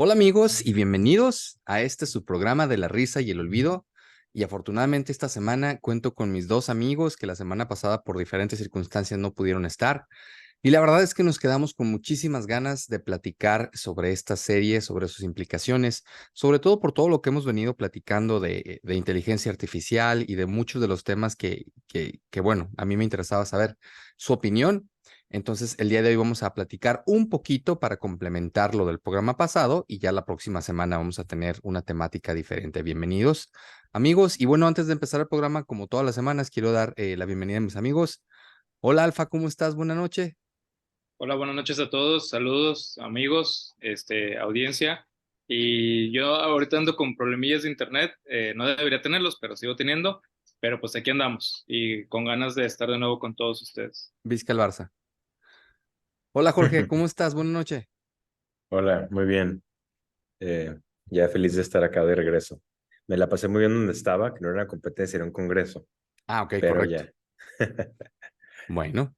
Hola amigos y bienvenidos a este su programa de la risa y el olvido. Y afortunadamente esta semana cuento con mis dos amigos que la semana pasada por diferentes circunstancias no pudieron estar. Y la verdad es que nos quedamos con muchísimas ganas de platicar sobre esta serie, sobre sus implicaciones, sobre todo por todo lo que hemos venido platicando de inteligencia artificial y de muchos de los temas bueno, a mí me interesaba saber su opinión. Entonces, el día de hoy vamos a platicar un poquito para complementar lo del programa pasado y ya la próxima semana vamos a tener una temática diferente. Bienvenidos, amigos. Y bueno, antes de empezar el programa, como todas las semanas, quiero dar la bienvenida a mis amigos. Hola, Alfa, ¿cómo estás? Buenas noches. Hola, buenas noches a todos, saludos amigos, audiencia. Y yo ahorita ando con problemillas de internet, no debería tenerlos, pero sigo teniendo, pero pues aquí andamos y con ganas de estar de nuevo con todos ustedes. Vizca el Barça. Hola, Jorge, ¿cómo estás? Buenas noches. Hola, muy bien. Eh, ya feliz de estar acá de regreso. Me la pasé muy bien donde estaba, que no era una competencia, era un congreso, Ah, ok, pero correcto. ya. Bueno.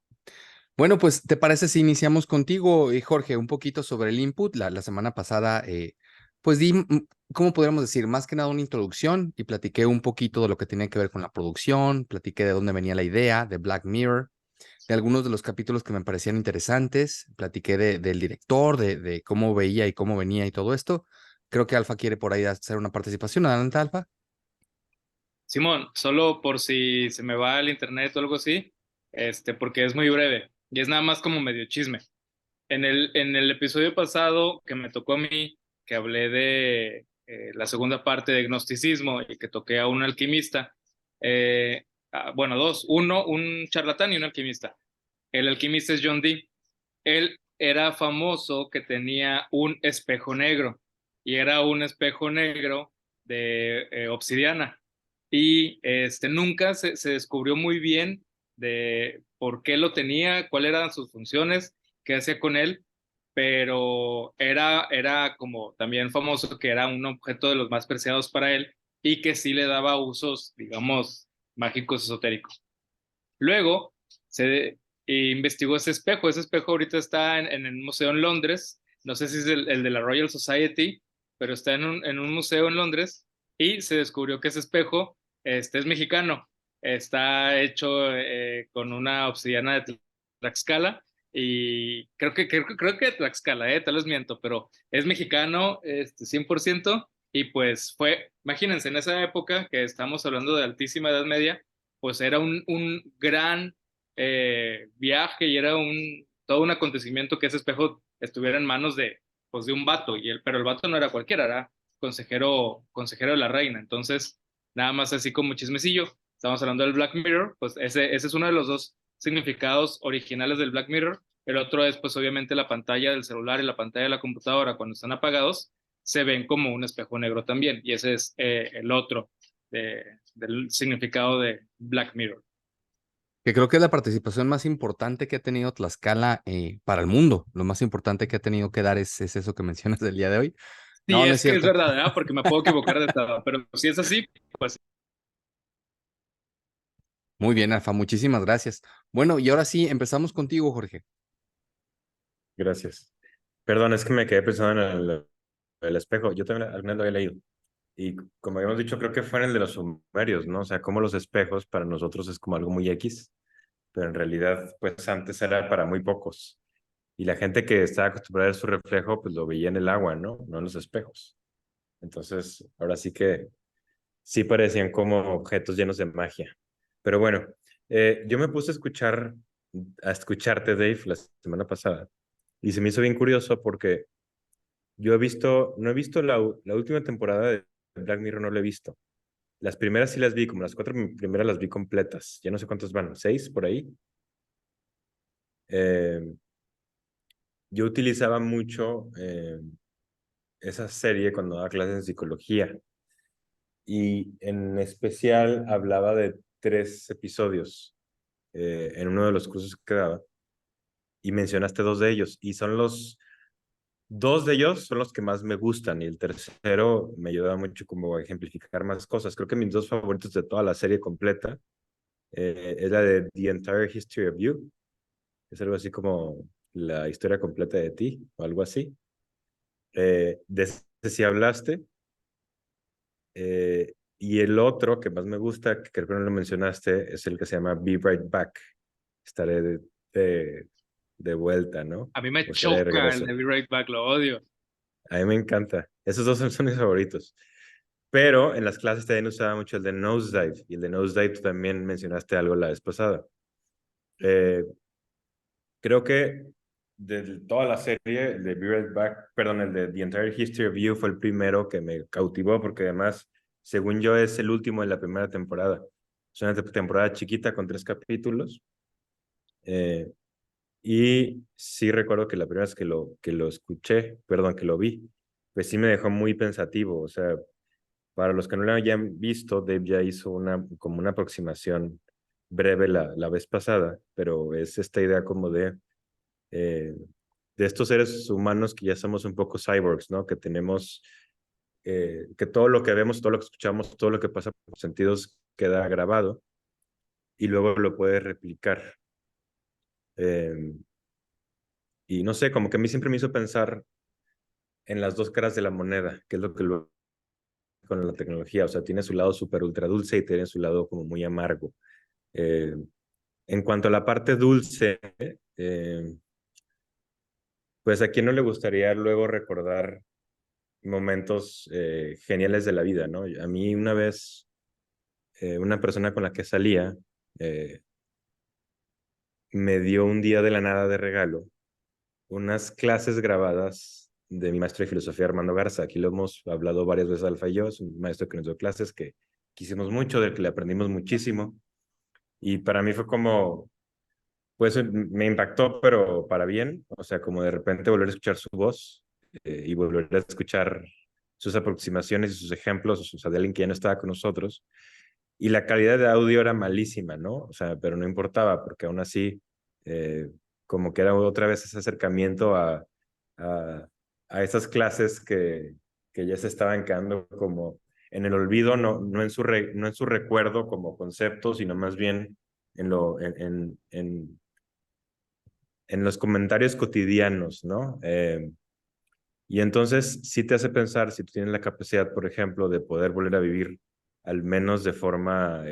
Bueno, pues, ¿te parece si iniciamos contigo, Jorge, un poquito sobre el input? La semana pasada, pues di, ¿cómo podríamos decir? Más que nada una introducción y platiqué un poquito de lo que tenía que ver con la producción, platiqué de dónde venía la idea de Black Mirror, de algunos de los capítulos que me parecían interesantes, platiqué del director, de cómo veía y cómo venía y todo esto. Creo que Alfa quiere por ahí hacer una participación. Adelante, Alfa. Simón, solo por si se me va el internet o algo así, porque es muy breve y es nada más como medio chisme. En el episodio pasado que me tocó a mí, que hablé de la segunda parte de gnosticismo y que toqué a un alquimista, bueno, dos, uno, un charlatán y un alquimista. El alquimista es John Dee. Él era famoso que tenía un espejo negro y era un espejo negro de obsidiana. Y nunca se descubrió muy bien de por qué lo tenía, cuáles eran sus funciones, qué hacía con él, pero era como también famoso que era un objeto de los más preciados para él y que sí le daba usos, digamos, mágicos esotéricos. Luego se investigó ese espejo. Ese espejo ahorita está en el museo en Londres. No sé si es el de la Royal Society, pero está en un museo en Londres y se descubrió que ese espejo es mexicano. Está hecho con una obsidiana de Tlaxcala y creo que de Tlaxcala, tal vez miento, pero es mexicano 100%. Y pues imagínense, en esa época que estamos hablando de altísima Edad Media, pues era un gran viaje y era todo un acontecimiento que ese espejo estuviera en manos pues, de un vato, pero el vato no era cualquiera, era consejero de la reina. Entonces, nada más así como chismecillo, estamos hablando del Black Mirror, pues ese es uno de los dos significados originales del Black Mirror. El otro es, pues, obviamente la pantalla del celular y la pantalla de la computadora cuando están apagados, se ven como un espejo negro también, y ese es el otro del significado de Black Mirror. Que creo que es la participación más importante que ha tenido Tlaxcala para el mundo. Lo más importante que ha tenido que dar es eso que mencionas del día de hoy. Sí, No, no es es que es cierto. verdad, ¿verdad? Porque me puedo equivocar de estado, pero si es así, pues Muy bien, Alfa, muchísimas gracias. Bueno, y ahora sí, empezamos contigo, Jorge. Gracias. Perdón, es que me quedé pensando en el espejo. Yo también alguna vez lo había leído. Y como habíamos dicho, creo que fue en el de los sumerios, ¿no? O sea, como los espejos para nosotros es como algo muy X, pero en realidad, pues antes era para muy pocos. Y la gente que estaba acostumbrada a ver su reflejo, pues lo veía en el agua, ¿no? No en los espejos. Entonces, ahora sí que sí parecían como objetos llenos de magia. Pero bueno, yo me puse a escucharte, Dave, la semana pasada, y se me hizo bien curioso porque no he visto la última temporada de Black Mirror, no la he visto. Las primeras sí las vi, como las cuatro primeras las vi completas. Ya no sé cuántas van, seis por ahí. Eh, yo utilizaba mucho esa serie cuando daba clases en psicología y en especial hablaba de tres episodios en uno de los cursos que daba y mencionaste dos de ellos y dos de ellos son los que más me gustan y el tercero me ayuda mucho como a ejemplificar más cosas. Creo que mis dos favoritos de toda la serie completa es la de The Entire History of You, es algo así como la historia completa de ti o algo así. De ese sí hablaste. Y el otro que más me gusta, que creo que no lo mencionaste, es el que se llama Be Right Back. Estaré de vuelta, ¿no? A mí me O estaré de choca el regreso. de Be Right Back, lo odio. A mí me encanta. Esos dos son mis favoritos. Pero en las clases también usaba mucho el de Nosedive. Y el de Nosedive tú también mencionaste algo la vez pasada. Eh, Creo que de toda la serie, el de Be Right Back, perdón, el de The Entire History of You fue el primero que me cautivó porque además, según yo, es el último de la primera temporada. Es una temporada chiquita con 3 capítulos. Eh, y sí recuerdo que la primera vez que lo escuché, perdón, que lo vi, pues sí me dejó muy pensativo. O sea, para los que no lo hayan visto, Dave ya hizo como una aproximación breve la vez pasada, pero es esta idea como eh, de estos seres humanos que ya somos un poco cyborgs, ¿no? Que tenemos, que todo lo que vemos, todo lo que escuchamos, todo lo que pasa por los sentidos queda grabado y luego lo puedes replicar. Eh, y no sé, como que a mí siempre me hizo pensar en las dos caras de la moneda, que es lo que lo con la tecnología, o sea, tiene su lado súper ultra dulce y tiene su lado como muy amargo. Eh, en cuanto a la parte dulce, eh, pues a quién no le gustaría luego recordar momentos geniales de la vida, ¿no? A mí una vez, una persona con la que salía eh, me dio un día de la nada de regalo unas clases grabadas de mi maestro de filosofía Armando Garza. Aquí lo hemos hablado varias veces Alfa y yo, es un maestro que nos dio clases que quisimos mucho, del que le aprendimos muchísimo. Y para mí fue como, pues me impactó, pero para bien, o sea, como de repente volver a escuchar su voz y volver a escuchar sus aproximaciones y sus ejemplos, o sea, de alguien que ya no estaba con nosotros. Y la calidad de audio era malísima, ¿no? O sea, pero no importaba, porque aún así, eh, como que era otra vez ese acercamiento a, a esas clases que ya se estaban quedando como en el olvido, no en no en su recuerdo como concepto, sino más bien en, en los comentarios cotidianos, ¿no? Y entonces sí te hace pensar si tú tienes la capacidad, por ejemplo, de poder volver a vivir, al menos de forma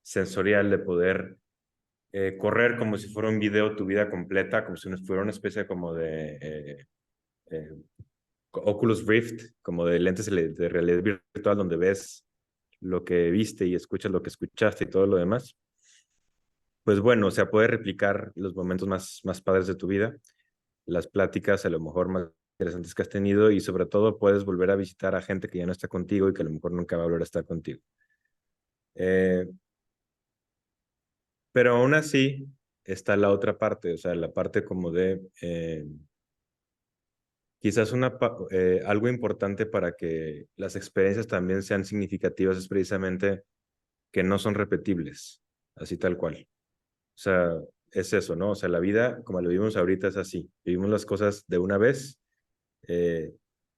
sensorial, de poder correr como si fuera un video tu vida completa, como si fuera una especie como de eh, Oculus Rift, como de lentes de realidad virtual donde ves lo que viste y escuchas lo que escuchaste y todo lo demás. Pues bueno, o sea, puedes replicar los momentos más padres de tu vida, las pláticas a lo mejor más interesantes que has tenido y sobre todo puedes volver a visitar a gente que ya no está contigo y que a lo mejor nunca va a volver a estar contigo. Eh, pero aún así está la otra parte, o sea, la parte como de quizás algo importante para que las experiencias también sean significativas es precisamente que no son repetibles, así tal cual. O sea, es eso, ¿no? O sea, la vida como lo vivimos ahorita es así. Vivimos las cosas de una vez eh,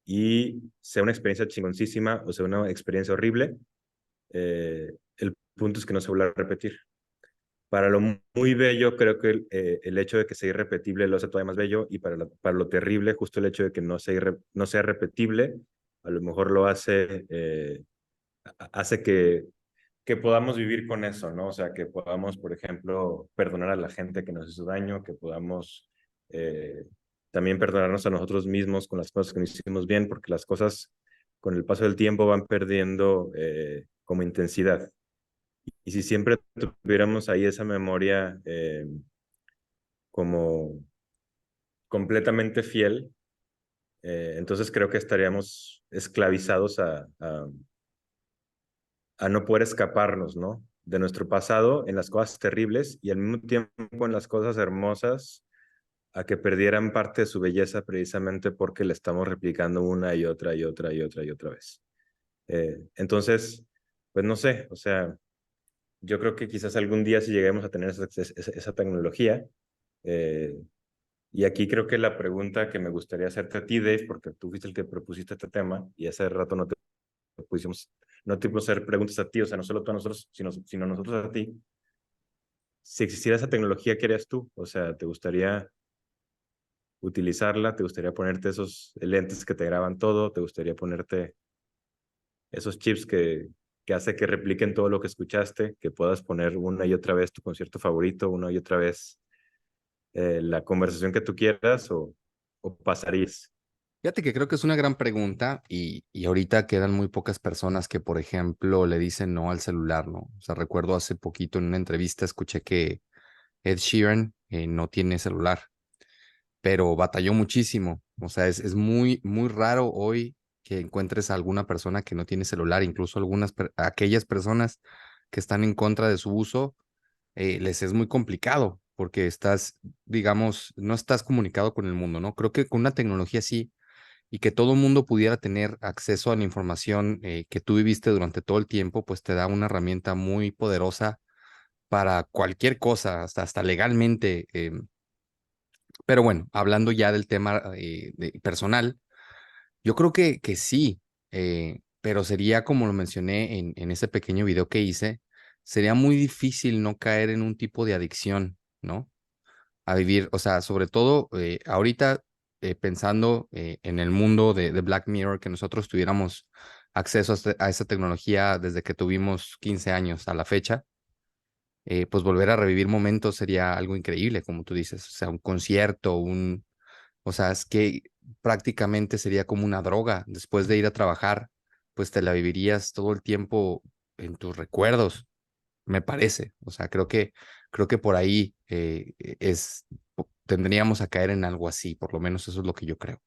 y sea una experiencia chingoncísima o sea una experiencia horrible, el punto es que no se vuelva a repetir. Para lo muy bello, creo que el hecho de que sea irrepetible lo hace todavía más bello y para lo terrible, justo el hecho de que no sea repetible, a lo mejor lo hace, hace que podamos vivir con eso, ¿no? O sea, que podamos, por ejemplo, perdonar a la gente que nos hizo daño, que podamos también perdonarnos a nosotros mismos con las cosas que nos hicimos bien, porque las cosas con el paso del tiempo van perdiendo como intensidad. Y si siempre tuviéramos ahí esa memoria como completamente fiel, entonces creo que estaríamos esclavizados a no poder escaparnos, ¿no? De nuestro pasado en las cosas terribles y al mismo tiempo en las cosas hermosas, a que perdieran parte de su belleza precisamente porque la estamos replicando una y otra y otra y otra y otra vez. Entonces, pues no sé, o sea, yo creo que quizás algún día si lleguemos a tener esa tecnología, eh, y aquí creo que la pregunta que me gustaría hacerte a ti, Dave, porque tú fuiste el que propusiste este tema y hace rato pusimos, no te pusimos hacer preguntas a ti, o sea, no solo tú a nosotros, sino nosotros a ti. Si existiera esa tecnología, ¿qué harías tú? O sea, ¿te gustaría utilizarla? ¿Te gustaría ponerte esos lentes que te graban todo? ¿Te gustaría ponerte esos chips que hace que repliquen todo lo que escuchaste, que puedas poner una y otra vez tu concierto favorito, una y otra vez la conversación que tú quieras o pasarías? Fíjate que creo que es una gran pregunta y ahorita quedan muy pocas personas que, por ejemplo, le dicen no al celular, ¿no? O sea, recuerdo hace poquito en una entrevista escuché que Ed Sheeran no tiene celular, pero batalló muchísimo. O sea, es muy, muy raro hoy que encuentres a alguna persona que no tiene celular, incluso aquellas personas que están en contra de su uso, les es muy complicado porque estás, digamos, no estás comunicado con el mundo, ¿no? Creo que con una tecnología así y que todo el mundo pudiera tener acceso a la información que tú viviste durante todo el tiempo, pues te da una herramienta muy poderosa para cualquier cosa, hasta legalmente. Pero bueno, hablando ya del tema personal, yo creo que sí, pero sería como lo mencioné en ese pequeño video que hice, sería muy difícil no caer en un tipo de adicción, ¿no? A vivir, o sea, sobre todo ahorita pensando en el mundo de Black Mirror, que nosotros tuviéramos acceso a esa tecnología desde que tuvimos 15 años a la fecha, pues volver a revivir momentos sería algo increíble, como tú dices, o sea, un concierto, o sea, es que prácticamente sería como una droga. Después de ir a trabajar, pues te la vivirías todo el tiempo en tus recuerdos, me parece. O sea, creo que por ahí tendríamos a caer en algo así, por lo menos eso es lo que yo creo.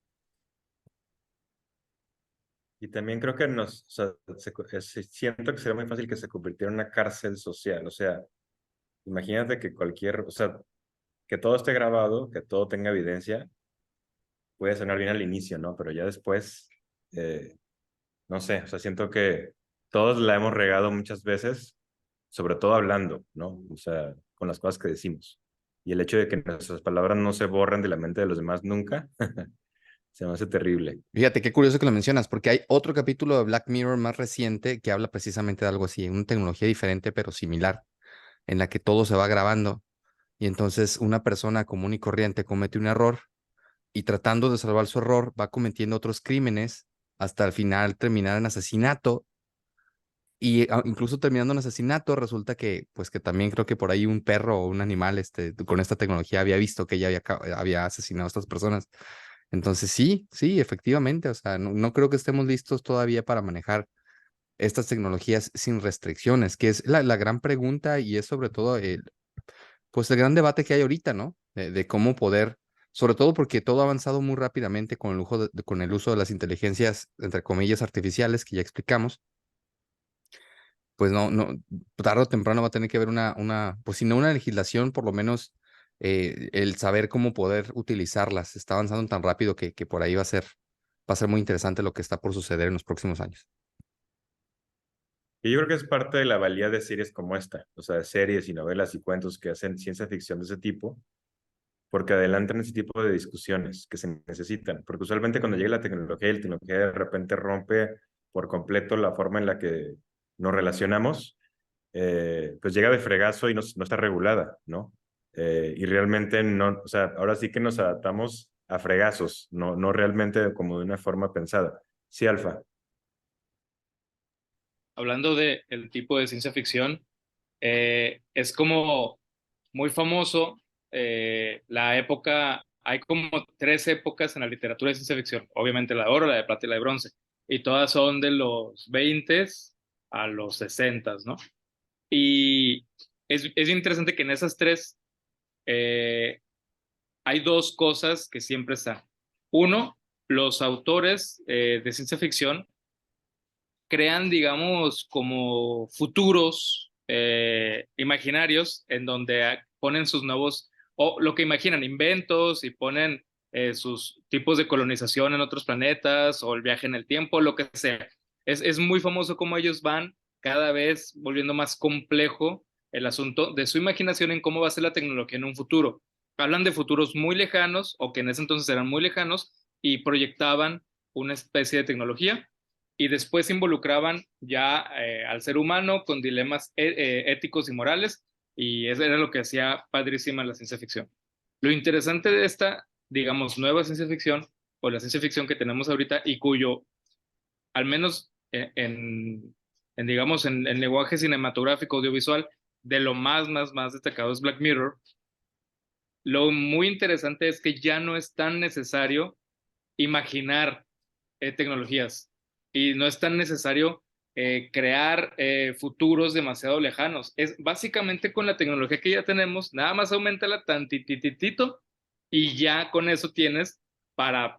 Y también creo que o sea, siento que sería muy fácil que se convirtiera en una cárcel social. O sea, imagínate que o sea, que todo esté grabado, que todo tenga evidencia, puede sonar bien al inicio, ¿no? Pero ya después, eh, no sé, o sea, siento que todos la hemos regado muchas veces, sobre todo hablando, ¿no? O sea, con las cosas que decimos. Y el hecho de que nuestras palabras no se borren de la mente de los demás nunca, se me hace terrible. Fíjate qué curioso que lo mencionas, porque hay otro capítulo de Black Mirror más reciente que habla precisamente de algo así, una tecnología diferente pero similar, en la que todo se va grabando y entonces una persona común y corriente comete un error y tratando de salvar su error va cometiendo otros crímenes hasta al final terminar en asesinato y incluso terminando en asesinato resulta que pues que también creo que por ahí un perro o un animal con esta tecnología había visto que ella había asesinado a estas personas. Entonces sí, sí, efectivamente, o sea, no creo que estemos listos todavía para manejar estas tecnologías sin restricciones, que es la gran pregunta y es sobre todo pues el gran debate que hay ahorita, ¿no? De cómo poder, sobre todo porque todo ha avanzado muy rápidamente con con el uso de las inteligencias, entre comillas, artificiales, que ya explicamos, pues tarde o temprano va a tener que haber pues si no una legislación, por lo menos el saber cómo poder utilizarlas. Está avanzando tan rápido que por ahí va a ser muy interesante lo que está por suceder en los próximos años. Y yo creo que es parte de la valía de series como esta, o sea, de series y novelas y cuentos que hacen ciencia ficción de ese tipo, porque adelantan ese tipo de discusiones que se necesitan. Porque usualmente cuando llega la tecnología y la tecnología de repente rompe por completo la forma en la que nos relacionamos, pues llega de fregazo y no está regulada, ¿no? Y realmente no, o sea, ahora sí que nos adaptamos a fregazos, no realmente como de una forma pensada. Sí, Alfa. Hablando de el tipo de ciencia ficción, es como muy famoso la época, hay como tres épocas en la literatura de ciencia ficción, obviamente la de oro, la de plata y la de bronce, y todas son de los 20 a los 60, ¿no? Y es bien interesante que en esas tres eh, hay dos cosas que siempre están. Uno, los autores de ciencia ficción crean, digamos, como futuros imaginarios en donde ponen sus nuevos, o lo que imaginan, inventos y ponen sus tipos de colonización en otros planetas o el viaje en el tiempo, lo que sea. Es muy famoso cómo ellos van cada vez volviendo más complejo el asunto de su imaginación en cómo va a ser la tecnología en un futuro. Hablan de futuros muy lejanos o que en ese entonces eran muy lejanos y proyectaban una especie de tecnología y después involucraban ya al ser humano con dilemas éticos y morales, y eso era lo que hacía padrísima la ciencia ficción. Lo interesante de esta digamos, nueva ciencia ficción o la ciencia ficción que tenemos ahorita y cuyo, al menos digamos, en lenguaje cinematográfico audiovisual, de lo más destacado es Black Mirror. Lo muy interesante es que ya no es tan necesario imaginar tecnologías y no es tan necesario crear futuros demasiado lejanos. Es básicamente con la tecnología que ya tenemos, nada más aumentala tantititito y ya con eso tienes para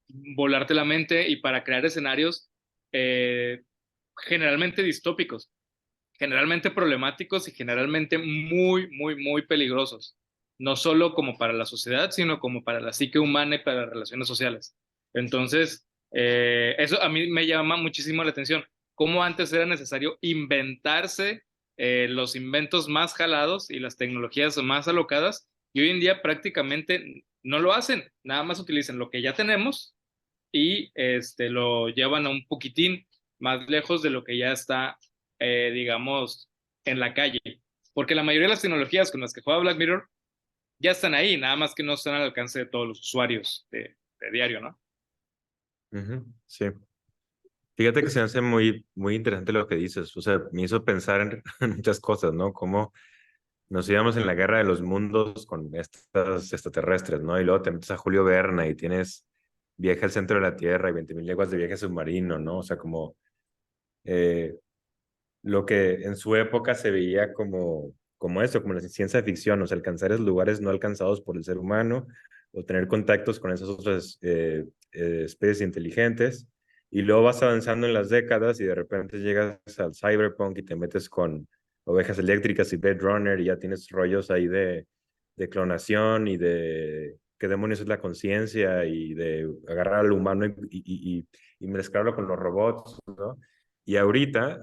volarte la mente y para crear escenarios generalmente distópicos, generalmente problemáticos y generalmente muy peligrosos. No solo como para la sociedad, sino como para la psique humana y para las relaciones sociales. Entonces, eso a mí me llama muchísimo la atención. Cómo antes era necesario inventarse los inventos más jalados y las tecnologías más alocadas, y hoy en día prácticamente no lo hacen, nada más utilizan lo que ya tenemos y lo llevan a un poquitín más lejos de lo que ya está, digamos, en la calle. Porque la mayoría de las tecnologías con las que juega Black Mirror ya están ahí, nada más que no están al alcance de todos los usuarios de diario, ¿no? Sí. Fíjate que se me hace muy interesante lo que dices. O sea, me hizo pensar en muchas cosas, ¿no? Cómo nos íbamos en la guerra de los mundos con estas extraterrestres, ¿no? Y luego te metes a Julio Verne y tienes Viaje al centro de la Tierra y 20.000 leguas de viaje submarino, ¿no? O sea, como eh, lo que en su época se veía como eso, como la ciencia ficción, o sea, alcanzar esos lugares no alcanzados por el ser humano o tener contactos con esas otras especies inteligentes. Y luego vas avanzando en las décadas y de repente llegas al cyberpunk y te metes con ovejas eléctricas y Blade Runner y ya tienes rollos ahí de clonación y de qué demonios es la conciencia y de agarrar al humano y mezclarlo con los robots, ¿no? Y ahorita,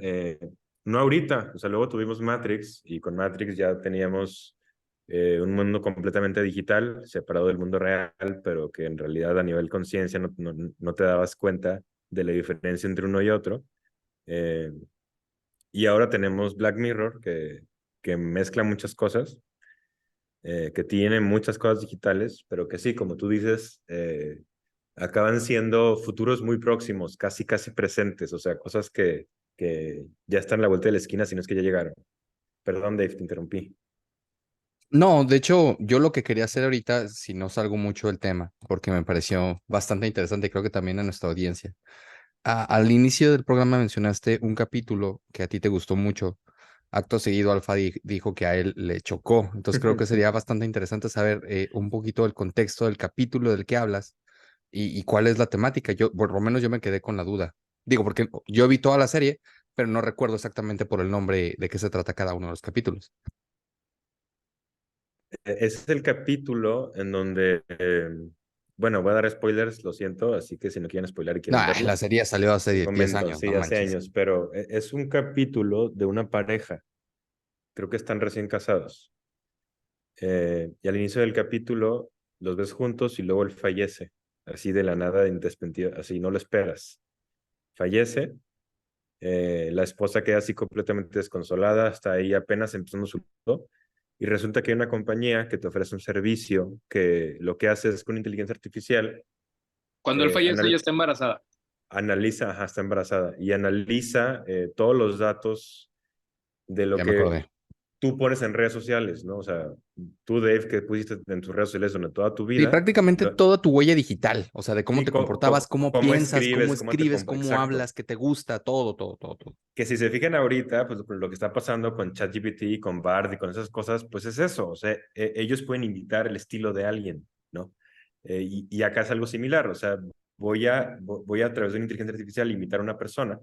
no ahorita, o sea, luego tuvimos Matrix y con Matrix ya teníamos un mundo completamente digital, separado del mundo real, pero que en realidad a nivel conciencia no te dabas cuenta de la diferencia entre uno y otro. Eh, y ahora tenemos Black Mirror, que mezcla muchas cosas, que tiene muchas cosas digitales, pero que sí, como tú dices, acaban siendo futuros muy próximos, casi presentes, o sea, cosas que ya están a la vuelta de la esquina, si no es que ya llegaron. Perdón, Dave, te interrumpí. No, de hecho, yo lo que quería hacer ahorita, si no salgo mucho del tema, porque me pareció bastante interesante, creo que también a nuestra audiencia. Al inicio del programa mencionaste un capítulo que a ti te gustó mucho. Acto seguido, Alfa dijo que a él le chocó. Entonces creo que sería bastante interesante saber un poquito el contexto del capítulo del que hablas y cuál es la temática. Yo, por lo menos yo me quedé con la duda. Digo, porque yo vi toda la serie, pero no recuerdo exactamente por el nombre de qué se trata cada uno de los capítulos. Ese es el capítulo en donde, bueno, voy a dar spoilers, lo siento, así que si no quieren spoiler y quieren Nah, la verlo, serie salió hace te 10 comento, años, no sí, hace manches. años, pero es un capítulo de una pareja, creo que están recién casados, y al inicio del capítulo los ves juntos y luego él fallece, así de la nada, así no lo esperas. Fallece, la esposa queda así completamente desconsolada, hasta ahí apenas empezando su luto, y resulta que hay una compañía que te ofrece un servicio que lo que hace es con inteligencia artificial, Cuando él eh, fallece, ella anal- está embarazada. analiza, ajá, está embarazada, y analiza todos los datos de lo Ya me que acordé. tú pones en redes sociales, ¿no? O sea, tú, Dave, que pusiste en tus redes sociales durante toda tu Sí, vida, prácticamente lo- toda tu huella digital, o sea, de cómo sí, te comportabas, cómo cómo piensas, cómo escribes, escribes, cómo exacto. hablas, qué te gusta, todo. Que si se fijan ahorita, pues lo que está pasando con ChatGPT, con Bard y con esas cosas, pues es eso, o sea, ellos pueden imitar el estilo de alguien, ¿no? Y acá es algo similar, o sea, voy a través de una inteligencia artificial imitar a una persona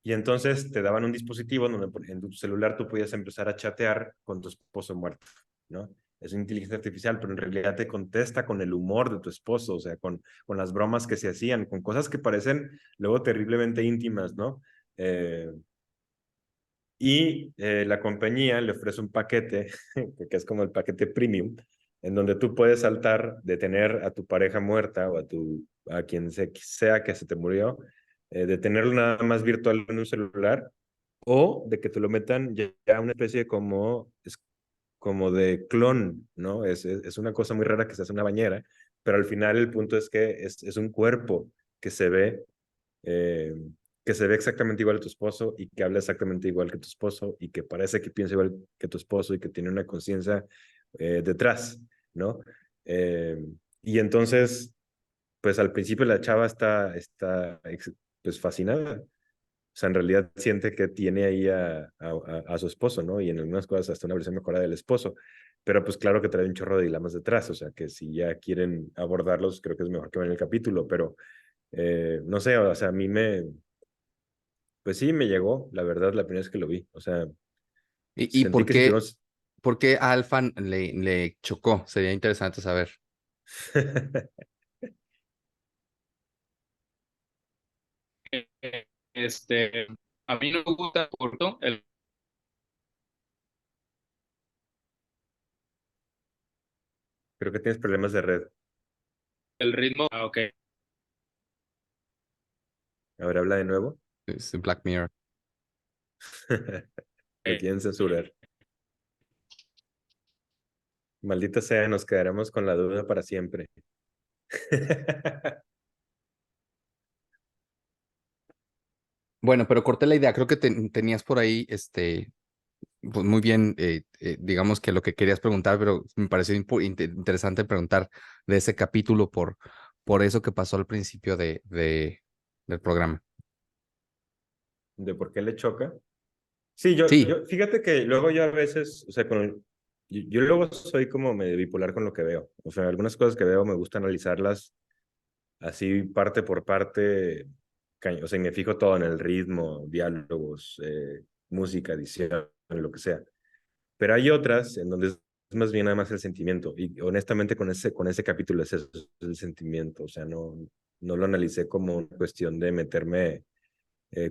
y entonces te daban un dispositivo donde en tu celular tú podías empezar a chatear con tu esposo muerto, ¿no? Es una inteligencia artificial, pero en realidad te contesta con el humor de tu esposo, o sea, con las bromas que se hacían, con cosas que parecen luego terriblemente íntimas, ¿no? Eh, y la compañía le ofrece un paquete, que es como el paquete premium, en donde tú puedes saltar de tener a tu pareja muerta o a quien sea que se te murió, de tenerlo nada más virtual en un celular o de que te lo metan ya a una especie como como de clon, ¿no? Es una cosa muy rara que se hace en una bañera, pero al final el punto es que es un cuerpo que se ve, eh, que se ve exactamente igual a tu esposo y que habla exactamente igual que tu esposo y que parece que piensa igual que tu esposo y que tiene una conciencia detrás, ¿no? Eh, y entonces, pues al principio la chava está pues fascinada. O sea, en realidad siente que tiene ahí a su esposo, ¿no? Y en algunas cosas hasta una versión mejorada del esposo. Pero pues claro que trae un chorro de dilemas detrás. O sea, que si ya quieren abordarlos, creo que es mejor que vean el capítulo. Pero no sé, o sea, pues sí, me llegó, la verdad, la primera vez que lo vi. O sea, ¿Y sentí que si tuvimos... por qué a Alfa le chocó? Sería interesante saber. Eh, Este, a mí no me gusta corto Creo que tienes problemas de red. el ritmo. Ah, ok. A ver, habla de nuevo. Es Black Mirror. Lo quieren censurar. Maldita sea, nos quedaremos con la duda para siempre. Bueno, pero corté la idea. Creo que tenías por ahí, pues muy bien, digamos que lo que querías preguntar, pero me pareció interesante preguntar de ese capítulo por eso que pasó al principio del programa. ¿De por qué le choca? Sí, Sí, fíjate que luego yo a veces, o sea, yo luego soy como medio bipolar con lo que veo. O sea, algunas cosas que veo me gusta analizarlas así parte por parte, o sea, y me fijo todo en el ritmo, diálogos, música, edición, lo que sea. Pero hay otras en donde es más bien nada más el sentimiento. Y honestamente con ese capítulo es eso, es el sentimiento. O sea, no lo analicé como una cuestión de meterme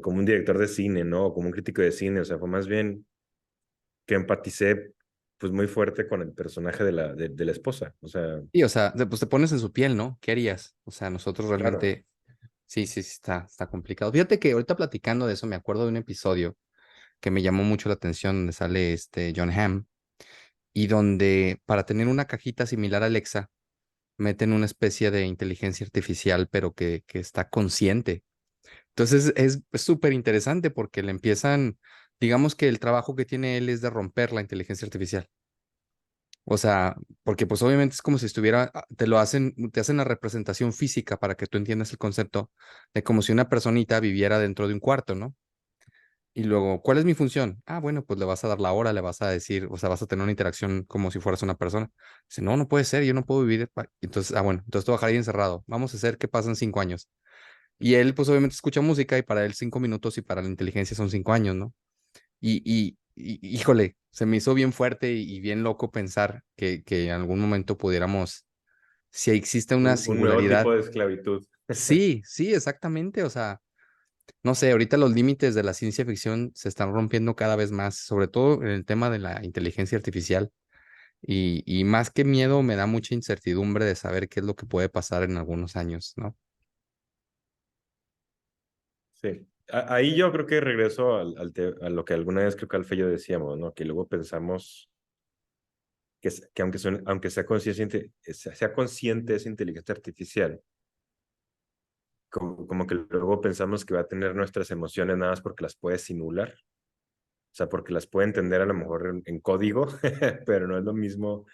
como un director de cine, ¿no? O como un crítico de cine. O sea, fue más bien que empaticé pues muy fuerte con el personaje de la esposa. O sea, y o sea, pues te pones en su piel, ¿no? ¿Qué harías? O sea, nosotros claro. realmente, sí, está complicado. Fíjate que ahorita platicando de eso, me acuerdo de un episodio que me llamó mucho la atención, donde sale John Hamm, y donde para tener una cajita similar a Alexa, meten una especie de inteligencia artificial, pero que está consciente. Entonces es súper interesante porque le empiezan, digamos que el trabajo que tiene él es de romper la inteligencia artificial. O sea, porque pues obviamente es como si estuviera, te hacen la representación física para que tú entiendas el concepto de como si una personita viviera dentro de un cuarto, ¿no? Y luego, ¿cuál es mi función? Ah, bueno, pues le vas a dar la hora, le vas a decir, o sea, vas a tener una interacción como si fueras una persona. Dice, no, no puede ser, yo no puedo vivir. Entonces, bueno, entonces te voy a dejar ahí encerrado. Vamos a hacer que pasen 5 años. Y él, pues obviamente escucha música y para él 5 minutos y para la inteligencia son 5 años, ¿no? Híjole, se me hizo bien fuerte y bien loco pensar que en algún momento pudiéramos, si existe una Un nuevo tipo singularidad. de esclavitud. Sí, sí, exactamente. O sea, no sé, ahorita los límites de la ciencia ficción se están rompiendo cada vez más, sobre todo en el tema de la inteligencia artificial. Y más que miedo, me da mucha incertidumbre de saber qué es lo que puede pasar en algunos años, ¿no? Sí. Ahí yo creo que regreso a lo que alguna vez creo que Alfredo y yo decíamos, ¿no? Que luego pensamos que aunque sea consciente esa inteligencia artificial, como que luego pensamos que va a tener nuestras emociones nada más porque las puede simular. O sea, porque las puede entender a lo mejor en código, pero no es lo mismo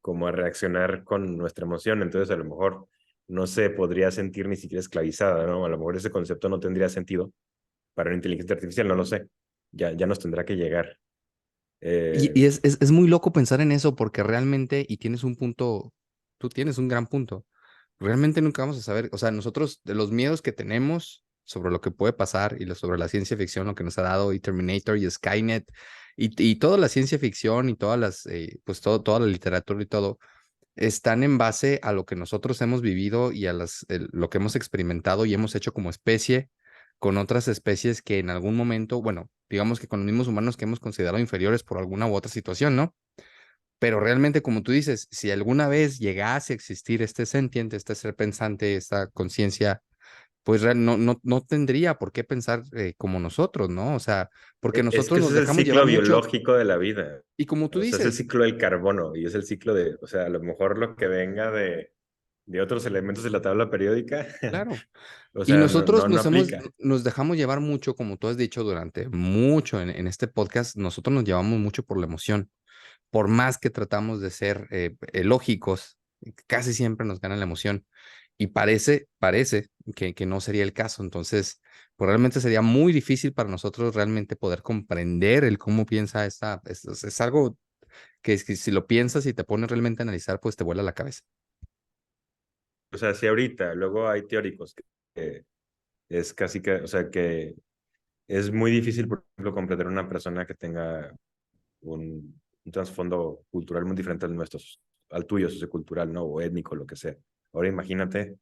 como a reaccionar con nuestra emoción. Entonces, a lo mejor no se podría sentir ni siquiera esclavizada, ¿no? A lo mejor ese concepto no tendría sentido para una inteligencia artificial, no lo sé. Ya nos tendrá que llegar. Y es muy loco pensar en eso porque realmente, y tienes un punto, tú tienes un gran punto, realmente nunca vamos a saber, o sea, nosotros de los miedos que tenemos sobre lo que puede pasar y sobre la ciencia ficción, lo que nos ha dado y Terminator y Skynet y toda la ciencia ficción y todas las, pues toda la literatura y todo, están en base a lo que nosotros hemos vivido y a lo que hemos experimentado y hemos hecho como especie con otras especies que en algún momento, bueno, digamos que con los mismos humanos que hemos considerado inferiores por alguna u otra situación, ¿no? Pero realmente, como tú dices, si alguna vez llegase a existir este sentiente, este ser pensante, esta conciencia, pues no tendría por qué pensar como nosotros, ¿no? O sea, porque Es que nosotros ese nos es el dejamos ciclo llevar mucho biológico de la vida. y como tú O sea, es el dices, ciclo del carbono y es el ciclo de, o sea, a lo mejor lo que venga de otros elementos de la tabla periódica, claro. o Y sea, nosotros no aplica. nos dejamos llevar mucho, como tú has dicho durante mucho en este podcast, nosotros nos llevamos mucho por la emoción. Por más que tratamos de ser lógicos, casi siempre nos gana la emoción. Y parece que no sería el caso. Entonces, pues realmente sería muy difícil para nosotros realmente poder comprender el cómo piensa esta. Es algo que si lo piensas y te pones realmente a analizar, pues te vuela la cabeza. O sea, si ahorita, luego hay teóricos que es casi que, o sea, que es muy difícil, por ejemplo, comprender una persona que tenga un trasfondo cultural muy diferente al nuestro, al tuyo, sociocultural, ¿no? O étnico, lo que sea. Ahora imagínate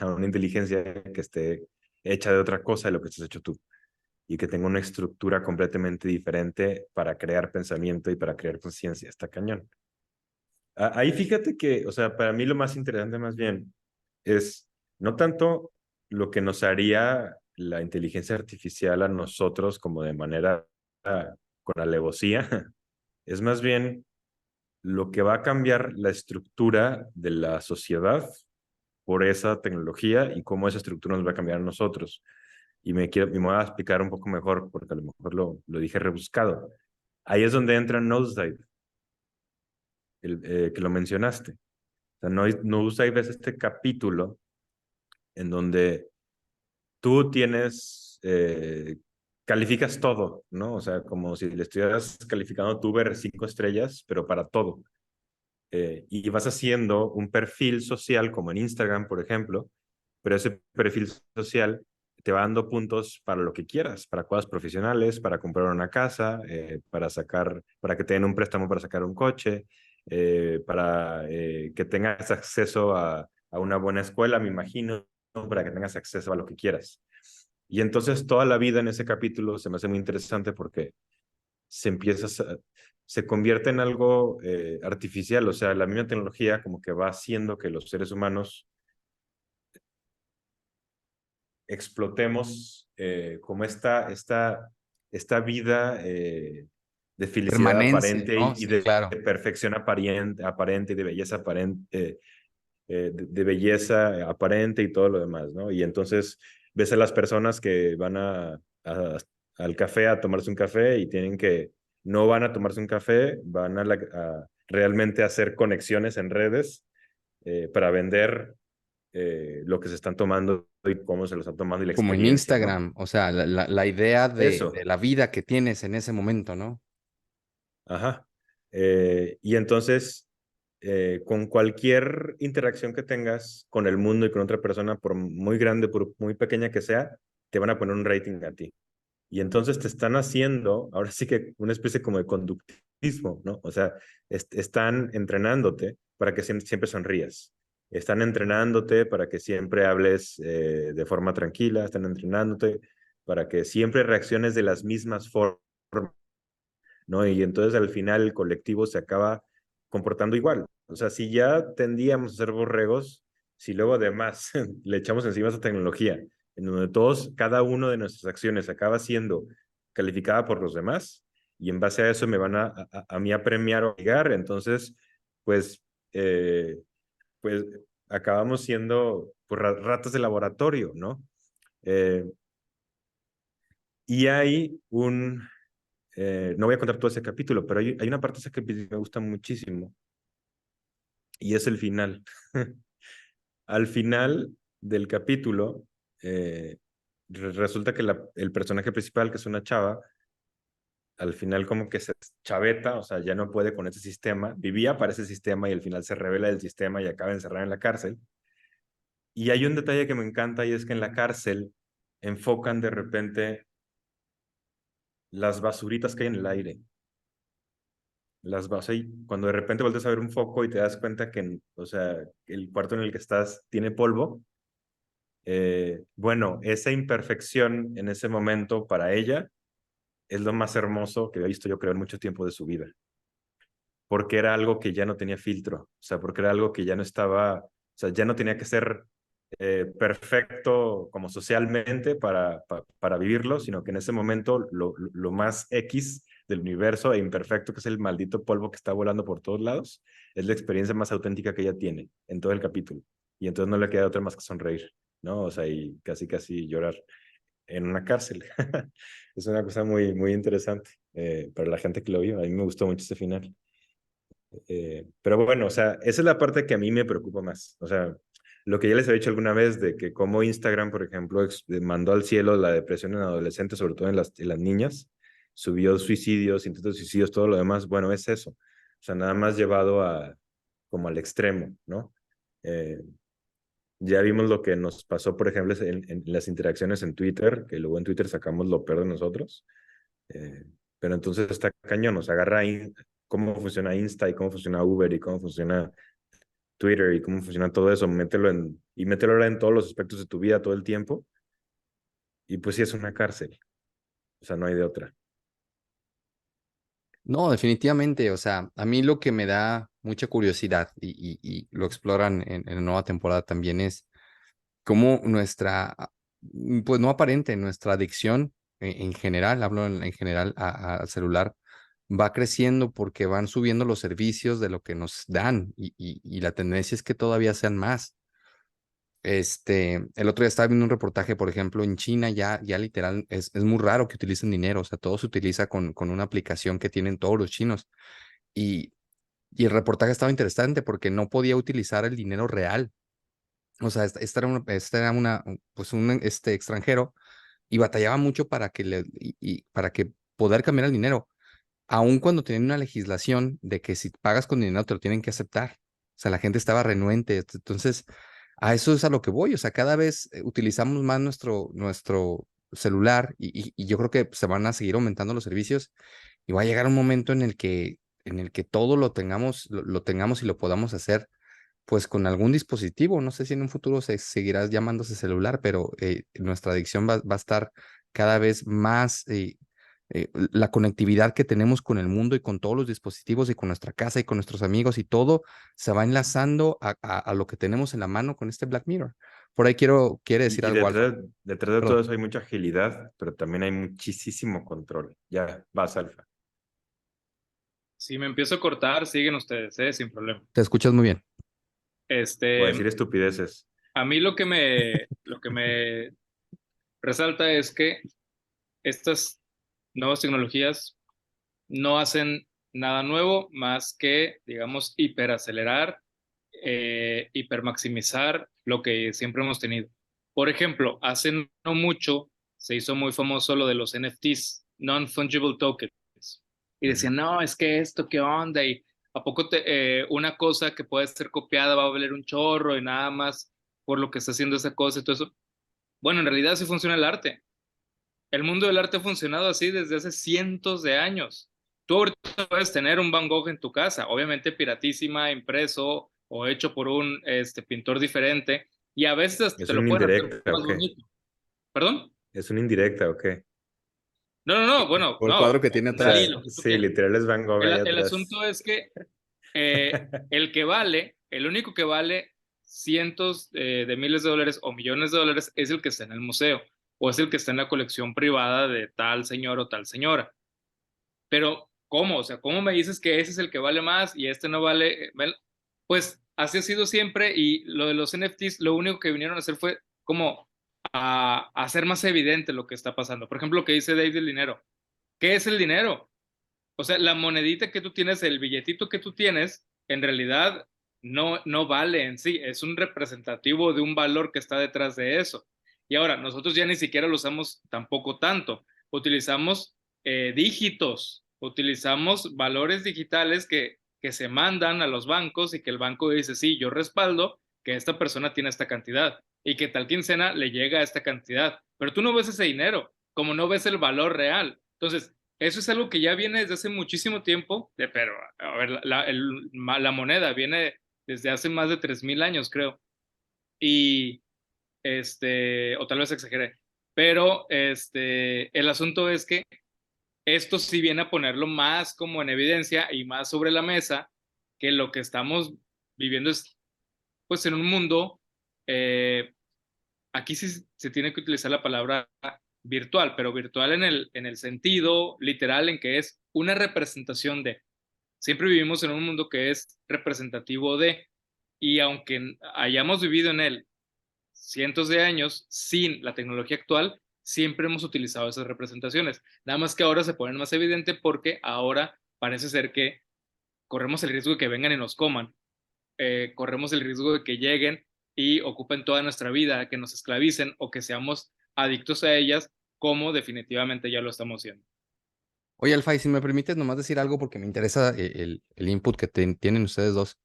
a una inteligencia que esté hecha de otra cosa de lo que estás hecho tú y que tenga una estructura completamente diferente para crear pensamiento y para crear conciencia. Está cañón. Ahí fíjate que, o sea, para mí lo más interesante más bien es no tanto lo que nos haría la inteligencia artificial a nosotros como de manera con alevosía, es más bien lo que va a cambiar la estructura de la sociedad por esa tecnología y cómo esa estructura nos va a cambiar a nosotros. Y me voy a explicar un poco mejor, porque a lo mejor lo dije rebuscado. Ahí es donde entra Nosedive, que lo mencionaste. O sea, Nosedive es este capítulo en donde tú tienes, calificas todo, ¿no? O sea, como si le estuvieras calificando tu ver 5 estrellas, pero para todo. Y vas haciendo un perfil social, como en Instagram, por ejemplo, pero ese perfil social te va dando puntos para lo que quieras, para cosas profesionales, para comprar una casa, para que te den un préstamo para sacar un coche, para que tengas acceso a una buena escuela, me imagino, para que tengas acceso a lo que quieras. Y entonces toda la vida en ese capítulo se me hace muy interesante porque se empieza, se convierte en algo artificial, o sea, la misma tecnología como que va haciendo que los seres humanos explotemos como esta vida de felicidad Permanencia, aparente ¿no? y Sí, de claro. perfección aparente y de belleza aparente, de belleza aparente y todo lo demás, ¿no? Y entonces ves a las personas que van al café a tomarse un café y no van a tomarse un café, van a realmente hacer conexiones en redes para vender lo que se están tomando y cómo se lo están tomando y la Como en experiencia, ¿no? Instagram, o sea, la idea de Eso, la vida que tienes en ese momento, ¿no? ajá. Y entonces, con cualquier interacción que tengas con el mundo y con otra persona, por muy grande, por muy pequeña que sea, te van a poner un rating a ti. Y entonces te están haciendo, ahora sí que una especie como de conductismo, ¿no? O sea, están entrenándote para que siempre sonrías. Están entrenándote para que siempre hables de forma tranquila, están entrenándote para que siempre reacciones de las mismas formas, ¿no? Y entonces al final el colectivo se acaba comportando igual. O sea, si ya tendíamos a ser borregos, si luego además le echamos encima esa tecnología, en donde todos, cada uno de nuestras acciones acaba siendo calificada por los demás, y en base a eso me van a mí a premiar o obligar, entonces, pues, pues acabamos siendo pues, ratas de laboratorio, ¿no? Eh, y hay no voy a contar todo ese capítulo, pero hay una parte de ese capítulo que me gusta muchísimo y es el final. Al final del capítulo, resulta que el personaje principal, que es una chava, al final como que se chaveta, o sea, ya no puede con ese sistema, vivía para ese sistema y al final se revela del sistema y acaba encerrada en la cárcel. Y hay un detalle que me encanta y es que en la cárcel enfocan de repente las basuritas que hay en el aire. O sea, y cuando de repente vuelves a ver un foco y te das cuenta que, o sea, el cuarto en el que estás tiene polvo, bueno, esa imperfección en ese momento para ella es lo más hermoso que he visto yo creo en mucho tiempo de su vida, porque era algo que ya no tenía filtro, o sea, porque era algo que ya no estaba, o sea, ya no tenía que ser perfecto como socialmente para vivirlo, sino que en ese momento lo más X del universo e imperfecto, que es el maldito polvo que está volando por todos lados, es la experiencia más auténtica que ella tiene en todo el capítulo. Y entonces no le queda otra más que sonreír, ¿no? O sea, y casi, casi llorar en una cárcel. Es una cosa muy, muy interesante para la gente que lo vio. A mí me gustó mucho ese final. Pero bueno, o sea, esa es la parte que a mí me preocupa más. O sea, lo que ya les he dicho alguna vez de que como Instagram, por ejemplo, mandó al cielo la depresión en adolescentes, sobre todo en las niñas, subió suicidios, intentos de suicidios, todo lo demás, bueno, es eso. O sea, nada más llevado a como al extremo, ¿no? Eh, ya vimos lo que nos pasó, por ejemplo, en las interacciones en Twitter, que luego en Twitter sacamos lo peor de nosotros. Eh, pero entonces está cañón, nos agarra ahí cómo funciona Insta y cómo funciona Uber y cómo funciona Twitter y cómo funciona todo eso, mételo ahora en todos los aspectos de tu vida todo el tiempo. Y pues sí es una cárcel, o sea, no hay de otra. No, definitivamente, o sea, a mí lo que me da mucha curiosidad y lo exploran en la nueva temporada también es cómo nuestra, pues no aparente, nuestra adicción en general, hablo en general al celular, va creciendo porque van subiendo los servicios de lo que nos dan y la tendencia es que todavía sean más. El otro día estaba viendo un reportaje, por ejemplo, en China ya literal es muy raro que utilicen dinero, o sea, todo se utiliza con una aplicación que tienen todos los chinos. Y, y el reportaje estaba interesante porque no podía utilizar el dinero real. O sea, esta era pues un extranjero y batallaba mucho para para que poder cambiar el dinero, aun cuando tenían una legislación de que si pagas con dinero te lo tienen que aceptar. O sea, la gente estaba renuente. Entonces, a eso es a lo que voy. O sea, cada vez utilizamos más nuestro celular y yo creo que se van a seguir aumentando los servicios y va a llegar un momento en el que todo lo tengamos y lo podamos hacer pues con algún dispositivo. No sé si en un futuro se seguirá llamándose celular, pero nuestra adicción va a estar cada vez más, la conectividad que tenemos con el mundo y con todos los dispositivos y con nuestra casa y con nuestros amigos y todo se va enlazando a lo que tenemos en la mano con este Black Mirror. Por ahí quiere decir Y algo, Alfa. detrás de todo Perdón, eso hay mucha agilidad, pero también hay muchísimo control. Ya, vas, Alfa. Si me empiezo a cortar, siguen ustedes, sin problema. te escuchas muy bien. O a Este, decir estupideces. a mí lo que me resalta es que estas nuevas tecnologías no hacen nada nuevo más que, digamos, hiperacelerar, hipermaximizar lo que siempre hemos tenido. Por ejemplo, hace no mucho se hizo muy famoso lo de los NFTs, Non-Fungible Tokens, y decían, no, es que esto, ¿qué onda? Y ¿a poco una cosa que puede ser copiada va a valer un chorro y nada más por lo que está haciendo esa cosa y todo eso? Bueno, en realidad sí funciona el arte. El mundo del arte ha funcionado así desde hace cientos de años. Tú ahorita puedes tener un Van Gogh en tu casa, obviamente piratísima, impreso o hecho por un pintor diferente, y a veces hasta ¿Es te lo una pueden hacer indirecta más o qué? bonito. ¿Perdón? ¿Es una indirecta o qué? No, no, no, bueno, Por el no, cuadro que tiene O sea, sí, atrás. lo que tú sí, quieras. literal es Van Gogh El, ahí el atrás. asunto es que el que vale, el único que vale cientos de miles de dólares o millones de dólares es el que está en el museo o es el que está en la colección privada de tal señor o tal señora. Pero, ¿cómo? O sea, ¿cómo me dices que ese es el que vale más y este no vale? Pues así ha sido siempre y lo de los NFTs, lo único que vinieron a hacer fue como a hacer más evidente lo que está pasando. Por ejemplo, lo que dice Dave del dinero. ¿Qué es el dinero? O sea, la monedita que tú tienes, el billetito que tú tienes, en realidad no vale en sí, es un representativo de un valor que está detrás de eso. Y ahora, nosotros ya ni siquiera lo usamos tampoco tanto. Utilizamos dígitos, utilizamos valores digitales que se mandan a los bancos y que el banco dice, sí, yo respaldo que esta persona tiene esta cantidad y que tal quincena le llega a esta cantidad. Pero tú no ves ese dinero, como no ves el valor real. Entonces, eso es algo que ya viene desde hace muchísimo tiempo, pero a ver, la moneda viene desde hace más de 3.000 años, creo. Y, o tal vez exageré, pero el asunto es que esto sí viene a ponerlo más como en evidencia y más sobre la mesa, que lo que estamos viviendo es pues en un mundo aquí sí se tiene que utilizar la palabra virtual, pero virtual en el sentido literal en que es una representación de. Siempre vivimos en un mundo que es representativo de, y aunque hayamos vivido en él cientos de años sin la tecnología actual, siempre hemos utilizado esas representaciones. Nada más que ahora se ponen más evidente porque ahora parece ser que corremos el riesgo de que vengan y nos coman, corremos el riesgo de que lleguen y ocupen toda nuestra vida, que nos esclavicen o que seamos adictos a ellas, como definitivamente ya lo estamos haciendo. Oye, Alfa, y si me permites nomás decir algo porque me interesa el input que tienen ustedes dos.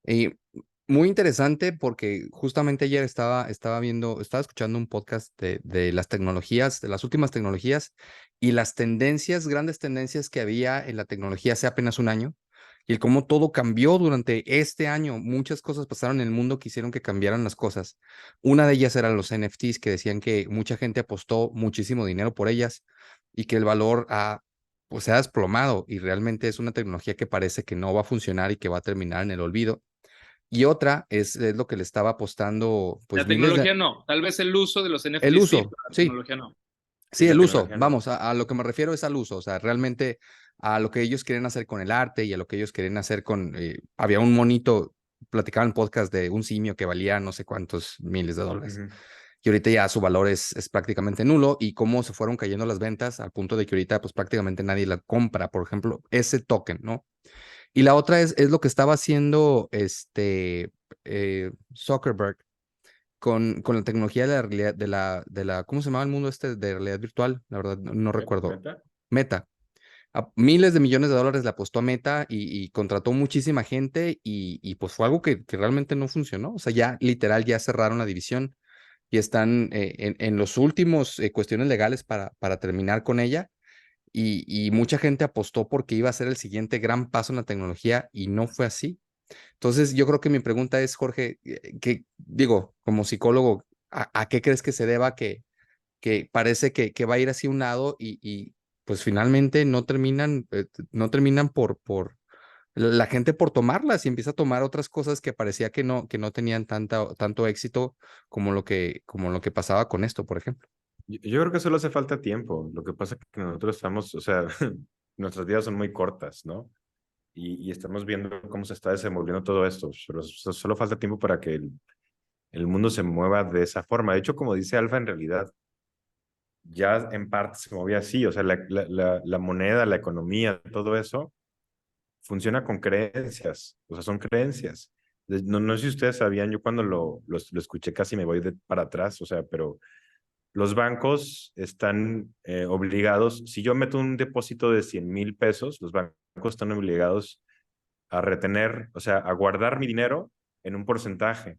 Y muy interesante porque justamente ayer estaba escuchando un podcast de las tecnologías, de las últimas tecnologías y las tendencias, grandes tendencias que había en la tecnología hace apenas un año y el cómo todo cambió durante este año. Muchas cosas pasaron en el mundo que hicieron que cambiaran las cosas. Una de ellas eran los NFTs, que decían que mucha gente apostó muchísimo dinero por ellas y que el valor pues se ha desplomado y realmente es una tecnología que parece que no va a funcionar y que va a terminar en el olvido. Y otra es lo que le estaba apostando, pues La miles de... tecnología no, tal vez el uso de los El NFTs sí, uso, pero la sí, tecnología no. Sí, sí, la el uso, tecnología no. vamos, a lo que me refiero es al uso, o sea, realmente a lo que ellos quieren hacer con el arte y a lo que ellos quieren hacer con... había un monito, platicaba en podcast de un simio que valía no sé cuántos miles de dólares. Ujú. Y ahorita ya su valor es prácticamente nulo y cómo se fueron cayendo las ventas al punto de que ahorita pues prácticamente nadie la compra, por ejemplo, ese token, ¿no? Y la otra es lo que estaba haciendo Zuckerberg con la tecnología de la realidad, ¿cómo se llamaba el mundo este de realidad virtual? La verdad, no recuerdo. ¿Meta? Meta. A miles de millones de dólares le apostó a Meta y contrató muchísima gente y pues fue algo que realmente no funcionó. O sea, ya literal ya cerraron la división y están en los últimos cuestiones legales para terminar con ella. Y mucha gente apostó porque iba a ser el siguiente gran paso en la tecnología y no fue así. Entonces, yo creo que mi pregunta es, Jorge, que digo, como psicólogo, ¿a qué crees que se deba que parece que va a ir hacia un lado y pues finalmente no terminan por la gente por tomarlas y empieza a tomar otras cosas que parecía que no tenían tanto éxito como lo que pasaba con esto, por ejemplo? Yo creo que solo hace falta tiempo. Lo que pasa es que nosotros estamos, o sea, nuestras vidas son muy cortas, ¿no? Y estamos viendo cómo se está desenvolviendo todo esto. Pero solo falta tiempo para que el mundo se mueva de esa forma. De hecho, como dice Alfa, en realidad ya en parte se movía así. O sea, la moneda, la economía, todo eso funciona con creencias. O sea, son creencias. No, no sé si ustedes sabían, yo cuando lo escuché casi me voy para atrás, o sea, pero los bancos están obligados, si yo meto un depósito de 100,000 pesos, los bancos están obligados a retener, o sea, a guardar mi dinero en un porcentaje.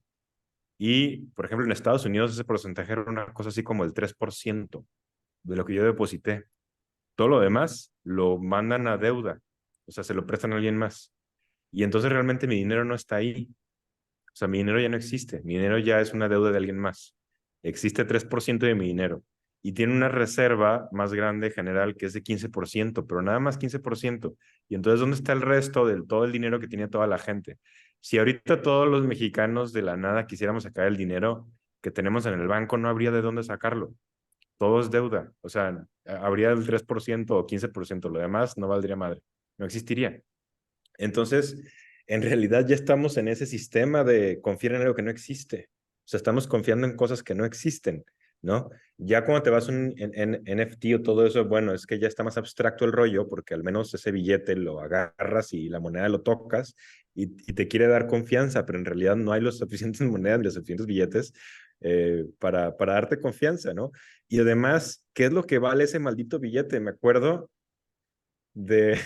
Y, por ejemplo, en Estados Unidos ese porcentaje era una cosa así como el 3% de lo que yo deposité. Todo lo demás lo mandan a deuda, o sea, se lo prestan a alguien más. Y entonces realmente mi dinero no está ahí. O sea, mi dinero ya no existe. Mi dinero ya es una deuda de alguien más. Existe 3% de mi dinero. Y tiene una reserva más grande general que es de 15%, pero nada más 15%. Y entonces, ¿dónde está el resto de todo el dinero que tenía toda la gente? Si ahorita todos los mexicanos de la nada quisiéramos sacar el dinero que tenemos en el banco, no habría de dónde sacarlo. Todo es deuda. O sea, habría el 3% o 15%. Lo demás no valdría madre. No existiría. Entonces, en realidad ya estamos en ese sistema de confiar en algo que no existe. O sea, estamos confiando en cosas que no existen, ¿no? Ya cuando te vas en NFT o todo eso, bueno, es que ya está más abstracto el rollo porque al menos ese billete lo agarras y la moneda lo tocas y te quiere dar confianza, pero en realidad no hay los suficientes monedas ni los suficientes billetes para darte confianza, ¿no? Y además, ¿qué es lo que vale ese maldito billete? Me acuerdo de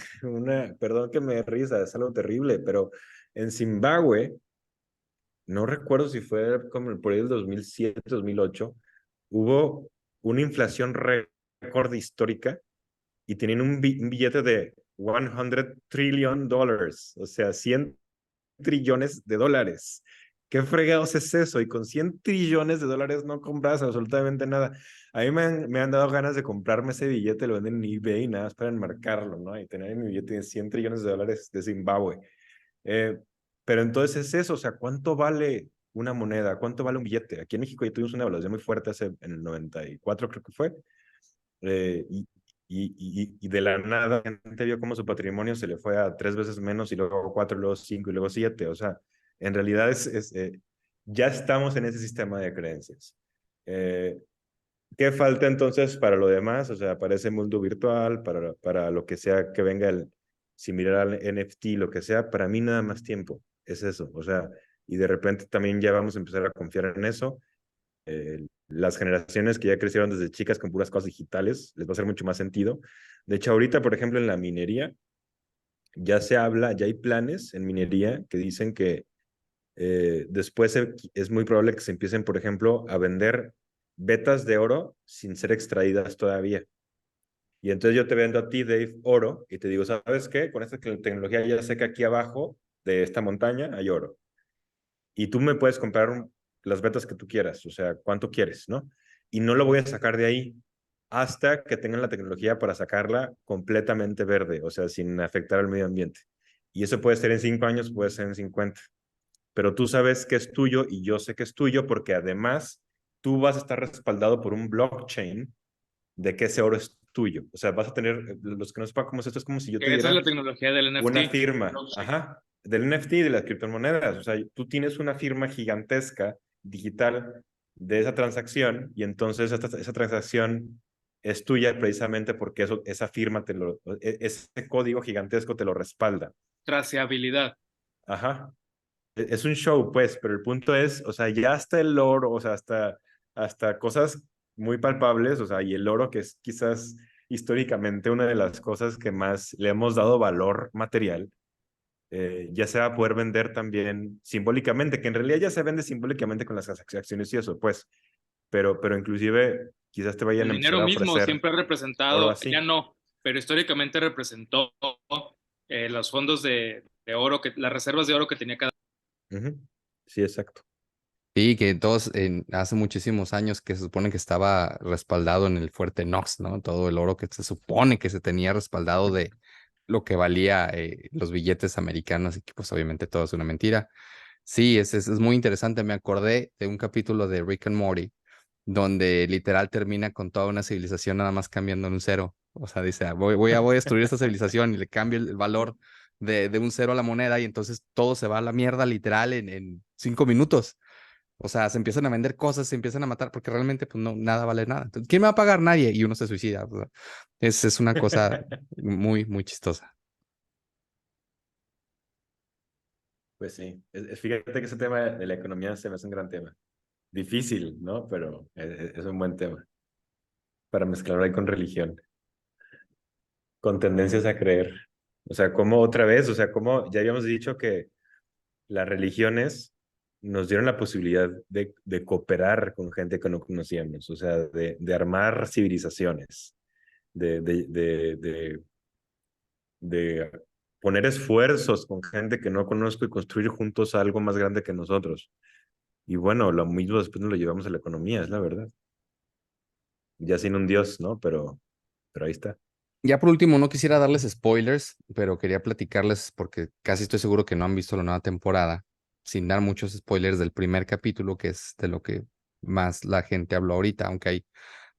perdón que me risa, es algo terrible, pero en Zimbabue, no recuerdo si fue como por ahí del 2007, 2008, hubo una inflación récord histórica y tenían un billete de 100 trillion dollars, o sea, 100 trillones de dólares. ¿Qué fregados es eso? Y con 100 trillones de dólares no compras absolutamente nada. A mí me han dado ganas de comprarme ese billete, lo venden en eBay, nada más para enmarcarlo, ¿no? Y tener mi billete de 100 trillones de dólares de Zimbabue. Eh, pero entonces es eso, o sea, ¿cuánto vale una moneda? ¿Cuánto vale un billete? Aquí en México ya tuvimos una evaluación muy fuerte en el 94, creo que fue. eh, y, y de la nada, la gente vio cómo su patrimonio se le fue a 3 veces menos, y luego 4, y luego 5, y luego 7. O sea, en realidad ya estamos en ese sistema de creencias. ¿Qué falta entonces para lo demás? O sea, para ese mundo virtual, para lo que sea que venga similar al NFT, lo que sea, para mí nada más tiempo, es eso. O sea, y de repente también ya vamos a empezar a confiar en eso. Las generaciones que ya crecieron desde chicas con puras cosas digitales, les va a hacer mucho más sentido. De hecho, ahorita, por ejemplo, en la minería, ya se habla, ya hay planes en minería que dicen que después es muy probable que se empiecen, por ejemplo, a vender vetas de oro sin ser extraídas todavía. Y entonces yo te vendo a ti, Dave, oro, y te digo, ¿sabes qué? Con esta tecnología ya sé que aquí abajo de esta montaña hay oro. Y tú me puedes comprar las vetas que tú quieras, o sea, cuánto quieres, ¿no? Y no lo voy a sacar de ahí hasta que tengan la tecnología para sacarla completamente verde, o sea, sin afectar al medio ambiente. Y eso puede ser en 5 años, puede ser en 50. Pero tú sabes que es tuyo y yo sé que es tuyo, porque además tú vas a estar respaldado por un blockchain de que ese oro es tuyo. O sea, vas a tener, los que no sepan cómo es esto, es como si yo Esa es tuviera la tecnología del una NFT. firma, ajá, del NFT, de las criptomonedas. O sea, tú tienes una firma gigantesca digital de esa transacción, y entonces esa transacción es tuya precisamente porque esa firma ese código gigantesco te lo respalda. Traceabilidad. Ajá. Es un show, pues, pero el punto es, o sea, ya hasta el oro, o sea, hasta cosas muy palpables, o sea, y el oro, que es quizás históricamente una de las cosas que más le hemos dado valor material, ya se va a poder vender también simbólicamente, que en realidad ya se vende simbólicamente con las acciones y eso, pues, pero inclusive quizás te vayan El a empezar dinero a mismo ofrecer siempre ha oro representado, ya así. no, pero históricamente representó los fondos de oro, las reservas de oro que tenía cada. Ujú. Sí, exacto. Sí, que todos hace muchísimos años que se supone que estaba respaldado en el fuerte Knox, ¿no? Todo el oro que se supone que se tenía respaldado de lo que valía los billetes americanos, y que pues obviamente todo es una mentira. Sí, es muy interesante. Me acordé de un capítulo de Rick and Morty donde literal termina con toda una civilización nada más cambiando en un cero. O sea, dice, voy a destruir esta civilización, y le cambio el valor de un cero a la moneda, y entonces todo se va a la mierda literal en 5 minutos. O sea, se empiezan a vender cosas, se empiezan a matar, porque realmente pues no, nada vale nada. Entonces, ¿quién me va a pagar? Nadie. Y uno se suicida. O sea, es una cosa muy, muy chistosa. Pues sí, fíjate que ese tema de la economía se me hace un gran tema. Difícil, ¿no? Pero es un buen tema para mezclarlo ahí con religión, con tendencias a creer. O sea, como otra vez, o sea, como ya habíamos dicho que las religiones nos dieron la posibilidad de cooperar con gente que no conocíamos, o sea, de armar civilizaciones, de, de, de, de, de poner esfuerzos con gente que no conozco y construir juntos algo más grande que nosotros. Y bueno, lo mismo después nos lo llevamos a la economía, es la verdad. Ya sin un dios, ¿no? Pero ahí está. Ya por último, no quisiera darles spoilers, pero quería platicarles porque casi estoy seguro que no han visto la nueva temporada, sin dar muchos spoilers del primer capítulo, que es de lo que más la gente habló ahorita, aunque hay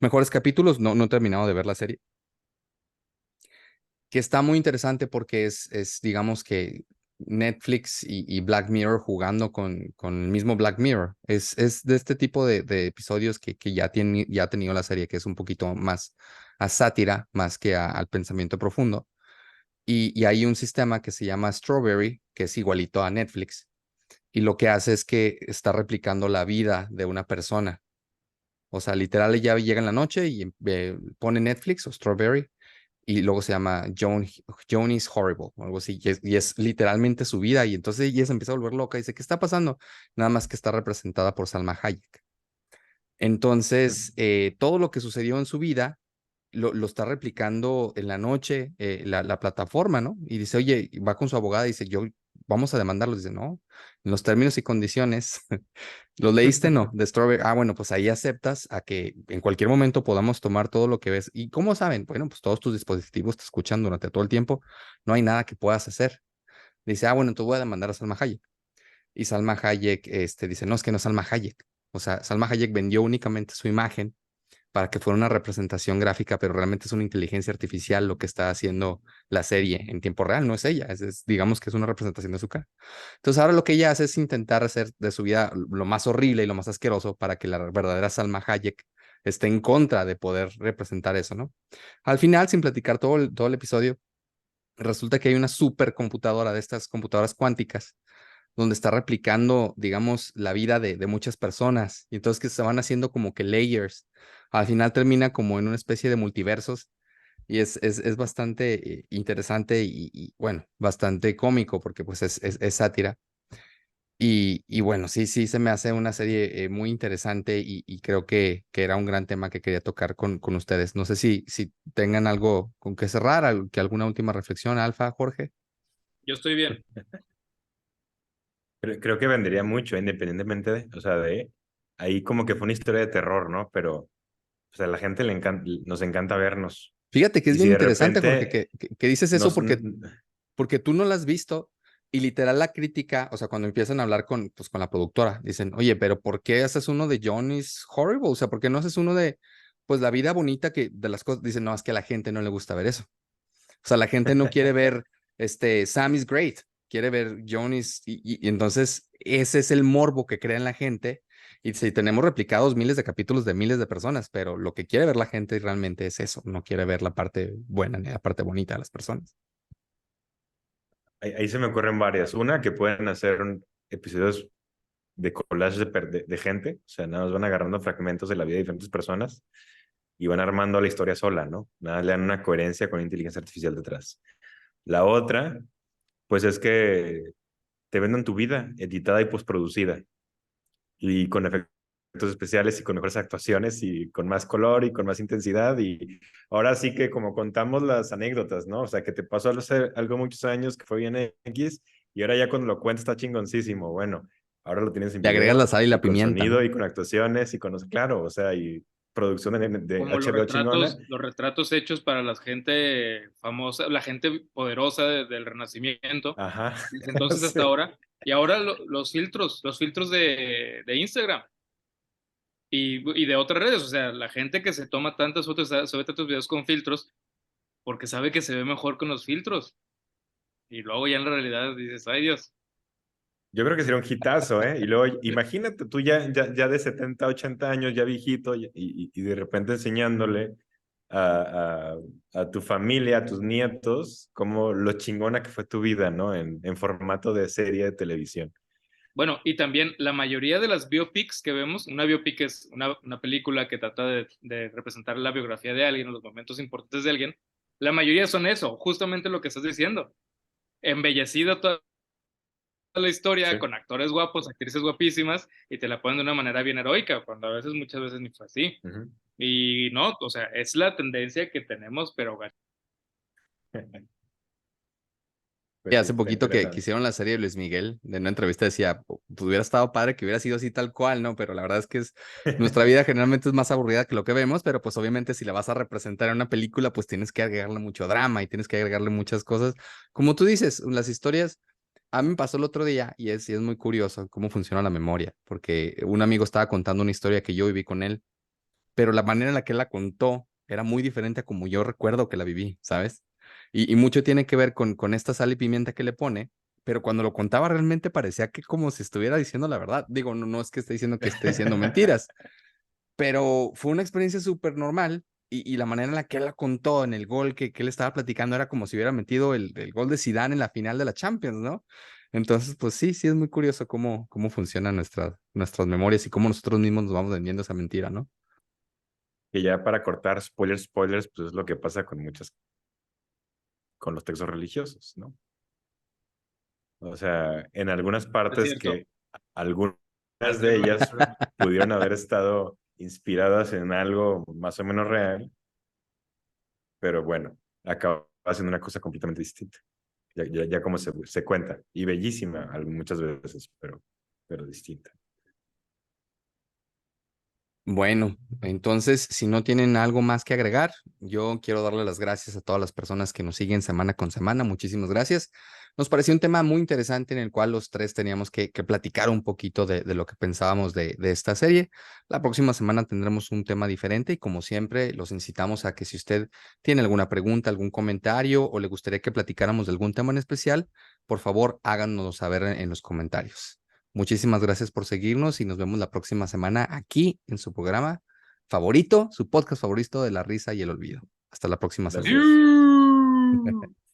mejores capítulos. No he terminado de ver la serie, que está muy interesante porque digamos que Netflix y Black Mirror jugando con el mismo Black Mirror. Es de este tipo de episodios que ya ha tenido la serie, que es un poquito más a sátira, más que al pensamiento profundo. Y hay un sistema que se llama Strawberry, que es igualito a Netflix, y lo que hace es que está replicando la vida de una persona. O sea, literal, ella llega en la noche y pone Netflix o Strawberry, y luego se llama Joan is Horrible o algo así, y es literalmente su vida, y entonces ella se empieza a volver loca y dice, ¿qué está pasando? Nada más que está representada por Salma Hayek. Entonces, todo lo que sucedió en su vida lo está replicando en la noche, la plataforma, ¿no? Y dice, oye, va con su abogada y dice, vamos a demandarlo. Dice, no, en los términos y condiciones, ¿los leíste? No, de Strawberry. Ah, bueno, pues ahí aceptas a que en cualquier momento podamos tomar todo lo que ves. ¿Y cómo saben? Bueno, pues todos tus dispositivos te escuchan durante todo el tiempo, no hay nada que puedas hacer. Dice, ah, bueno, entonces voy a demandar a Salma Hayek. y Salma Hayek dice, no, es que no es Salma Hayek. O sea, Salma Hayek vendió únicamente su imagen para que fuera una representación gráfica, pero realmente es una inteligencia artificial lo que está haciendo la serie en tiempo real, no es ella, digamos que es una representación de su cara. Entonces ahora lo que ella hace es intentar hacer de su vida lo más horrible y lo más asqueroso para que la verdadera Salma Hayek esté en contra de poder representar eso, ¿no? Al final, sin platicar todo el episodio, resulta que hay una supercomputadora de estas computadoras cuánticas donde está replicando, digamos, la vida de muchas personas. Y entonces que se van haciendo como que layers. Al final termina como en una especie de multiversos y es bastante interesante bueno, bastante cómico porque pues es sátira. Y bueno, sí, sí, se me hace una serie muy interesante y creo que era un gran tema que quería tocar con ustedes. No sé si tengan algo con que cerrar, que alguna última reflexión, Alfa, Jorge. Yo estoy bien. Creo que vendería mucho, independientemente o sea, ahí como que fue una historia de terror, ¿no? Pero, o sea, a la gente nos encanta vernos. Fíjate que es Y si bien de interesante, Jorge, repente que dices eso nos, porque tú no la has visto y literal la crítica, o sea, cuando empiezan a hablar pues, con la productora, dicen, oye, pero ¿por qué haces uno de Johnny's Horrible? O sea, ¿por qué no haces uno de, pues, la vida bonita de las cosas? Dicen, no, es que a la gente no le gusta ver eso. O sea, la gente no quiere ver, Sam is great, quiere ver Johnny's y entonces ese es el morbo que crea en la gente. Y si tenemos replicados miles de capítulos de miles de personas, pero lo que quiere ver la gente realmente es eso, no quiere ver la parte buena ni la parte bonita de las personas. ahí se me ocurren varias. Una, que pueden hacer episodios de collage de gente, o sea, nada más van agarrando fragmentos de la vida de diferentes personas y van armando la historia sola, ¿no? Nada, le dan una coherencia con inteligencia artificial detrás. La otra, pues es que te vendan tu vida editada y postproducida y con efectos especiales y con mejores actuaciones y con más color y con más intensidad y ahora sí que como contamos las anécdotas, ¿no? O sea, que te pasó hace algo muchos años que fue bien X y ahora ya cuando lo cuentas está chingoncísimo. Bueno, ahora lo tienes en Le agregas la video sal y y la con pimienta, sonido ¿no? y con actuaciones y con, claro, o sea, y producción de Como HBO chingona. los retratos hechos para la gente famosa, la gente poderosa del Renacimiento, Ajá, desde entonces hasta sí. ahora, y ahora los filtros de Instagram y de otras redes, o sea, la gente que se toma tantas fotos, sube tantos videos con filtros, porque sabe que se ve mejor con los filtros, y luego ya en la realidad dices, ay Dios. Yo creo que sería un hitazo, ¿eh? Y luego, imagínate tú ya de 70 80 años, ya viejito, y de repente enseñándole a tu familia, a tus nietos, como lo chingona que fue tu vida, ¿no? En formato de serie de televisión. Bueno, y también la mayoría de las biopics que vemos, una biopic es una película que trata de representar la biografía de alguien, los momentos importantes de alguien, la mayoría son eso, justamente lo que estás diciendo, embellecido toda la historia Sí. con actores guapos, actrices guapísimas, y te la ponen de una manera bien heroica, cuando a veces, muchas veces ni fue así. Ujú. Y no, o sea, es la tendencia que tenemos, pero Y Pues sí, hace está poquito que interesante. hicieron la serie de Luis Miguel, de una entrevista decía, pues hubiera estado padre que hubiera sido así tal cual, ¿no? Pero la verdad es que nuestra vida generalmente es más aburrida que lo que vemos, pero pues obviamente si la vas a representar en una película, pues tienes que agregarle mucho drama y tienes que agregarle muchas cosas. Como tú dices, las historias, a mí me pasó el otro día y es muy curioso cómo funciona la memoria, porque un amigo estaba contando una historia que yo viví con él, pero la manera en la que él la contó era muy diferente a como yo recuerdo que la viví, ¿sabes? Y mucho tiene que ver con esta sal y pimienta que le pone, pero cuando lo contaba realmente parecía que como si estuviera diciendo la verdad. Digo, no, no es que esté diciendo que esté diciendo mentiras, pero fue una experiencia súper normal y la manera en la que él la contó en el gol que él estaba platicando era como si hubiera metido el gol de Zidane en la final de la Champions, ¿no? Entonces, pues sí, sí es muy curioso cómo funcionan nuestras memorias y cómo nosotros mismos nos vamos vendiendo esa mentira, ¿no? Que ya para cortar spoilers, pues es lo que pasa con los textos religiosos, ¿no? O sea, en algunas es partes cierto. que algunas de ellas pudieron haber estado inspiradas en algo más o menos real, pero bueno, acaba siendo una cosa completamente distinta. Ya como se cuenta, y bellísima muchas veces, pero distinta. Bueno, entonces, si no tienen algo más que agregar, yo quiero darle las gracias a todas las personas que nos siguen semana con semana. Muchísimas gracias. Nos pareció un tema muy interesante en el cual los tres teníamos que platicar un poquito de lo que pensábamos de esta serie. La próxima semana tendremos un tema diferente y como siempre, los incitamos a que si usted tiene alguna pregunta, algún comentario o le gustaría que platicáramos de algún tema en especial, por favor, háganos saber en los comentarios. Muchísimas gracias por seguirnos y nos vemos la próxima semana aquí en su programa favorito, su podcast favorito de la risa y el olvido. Hasta la próxima semana. Gracias.